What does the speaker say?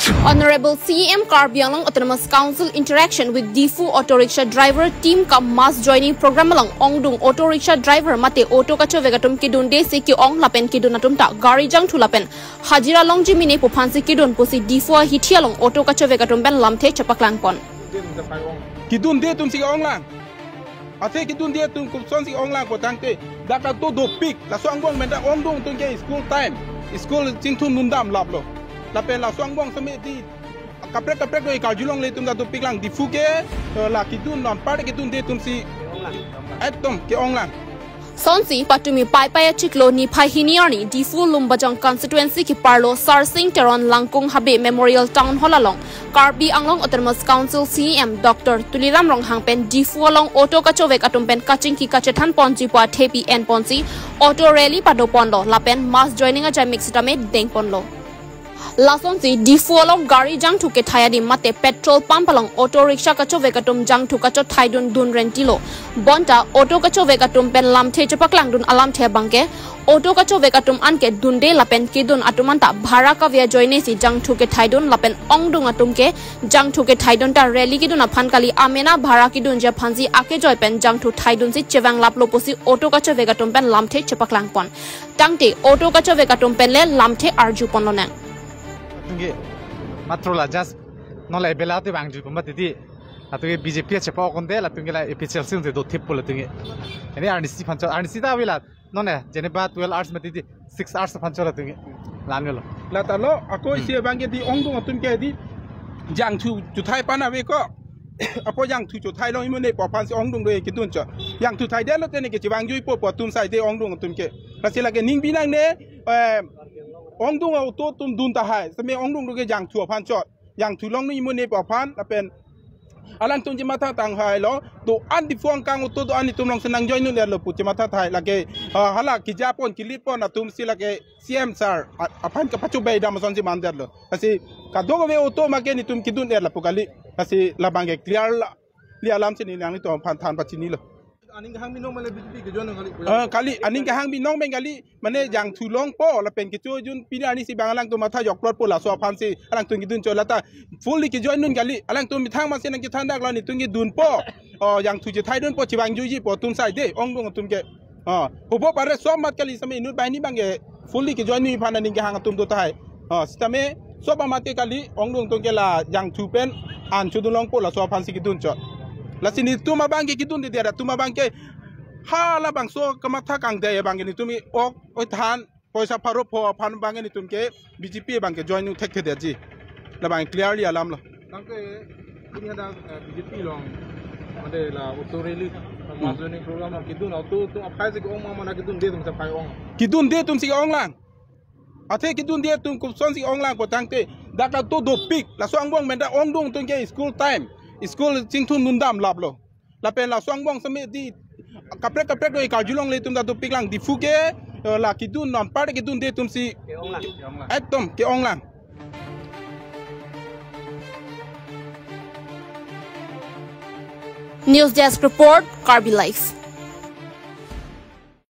Honorable CEM Karbi Anglong Autonomous Council interaction with Difu auto rickshaw driver team ka mass joining program along Ongdung auto rickshaw driver mate auto kacho vegatum kidun de se ki ong lapen kidun atum ta gari jang thu lapen hajira long jimine pupansi kidun posi Difu hitia long auto kacho vegatum ben lamthe chapaklang pon kidun de tum si ong lang ate kidun de tum kupson si ong lang ko tangte daka to do pik la swang bong menda Ongdung tung ke school time school chingthun nundam lablo la pen la swang bong same di kaprek do ikarjulong le tum da to pik lang Difu ke la kidun non par kidun de tum si etom ke ong lang Sonsi patumi pai chiklo ni phahiniarni Difu Lumbajang constituency ki parlo Sarsing Teron Langkung Habe Memorial Town Hall along Karbi Anglong Autonomous Council CEM Dr. Tuliram Ronghangpen Difu along auto kachovek atumpen kaching ki kachethan ponji pa thepi en ponsi auto rally pado ponlo lapen mass joining a jam mixitame deng ponlo Lasonsi Difu along gari jang thuke thayadi mate petrol pump along auto rickshaw kachovek atum jang thukacho thaidun dun rentilo bonta auto kachovek atum pen lamthe chapaklang dun alam the bangke auto kachovek atum anke dunde lapen kidun atumanta bhara ka via joine si jang thuke thaidun lapen ongdung atumke jang thuke thaidun ta rally kidun aphan kali amena bhara kidun je phanji ake joy pen jang thu thaidun si chewang laplo posi auto kachovek atum pen lamthe chapaklang pon tangte auto kachovek atum pen le lamthe arju ponlona tunge matrola just no la belate bang ju pamba titi atunge BJP chepa konde la tunge la EPCL sin de do thippo la tunge ene RNC phancho RNC da wila no ne jeneba 12 hours ma titi 6 hours phancho la tunge lanelo la talo ako isi bangge di Ongdung atum ke di jang thu chu thai pana we ko apo yang thu chu thai lo imone po phan si Ongdung do ke tun cho yang thu thai de lo te ne ke chiwang jui po tum sai de Ongdung atum ke la sila ke ning binang ne Ongdung auto tum dun ta hai same Ongdung do ke yang thu phan cho yang thu long ni imone po phan la pen alang tung jemata tang hai lo to an di fuang kang auto do ani tum long senang join nu le lo pu jemata thai la ke hala ki japon ki lipon atum sila ke CM sir aphan ka pachu be dam son si mandar lo asi ka do we auto ma ke ni tum ki dun er la pukali asi la bangge clear la li alam sini nang ni to phan than pachini lo aning hang mi nong male BJP ke jon kali aning ka hang mi nong ben kali mane yang thu long po la pen ki chu jun pini ani si bangalang to matha yok plot po la so phan si alang tung ki dun cho la ta fully ki join nun kali alang to mi thang ma sen ki than dak la ni tung ki dun po yang thu je thai dun po chi bang ju ji po tum sai de Ongdung tum ke po pare so mat kali same nu bai ni bangge fully ki join ni phan aning ki hang tum to tai sisteme so ba mat ke kali Ongdung tung ke la yang thu pen an chu dun long po la so phan si ki dun cho la sini tuma bangke kidun de dera tuma bangke hala bangso kamatha kang de bangke ni tumi ok oi than poisa pharo pho phan bangke ni tumke BJP bangke join nu thek the ji la bang clearly alam lo bangke dunia da BJP long ade la auto rally joining program kidun auto tu aphai se ong ma na kidun de tum sa phai ong kidun de tum si ong lang ate kidun de tum kupson si ong lang ko tangte daka to do pik la swang bong menda Ongdung tung ke school time school chingthun nundam lablo la pen la swang bong same di kaprek do ikarjulong le tum da to pik lang Difu ke la kidun non par kidun de tum si etom ke ong lang News Desk Report Karbi Life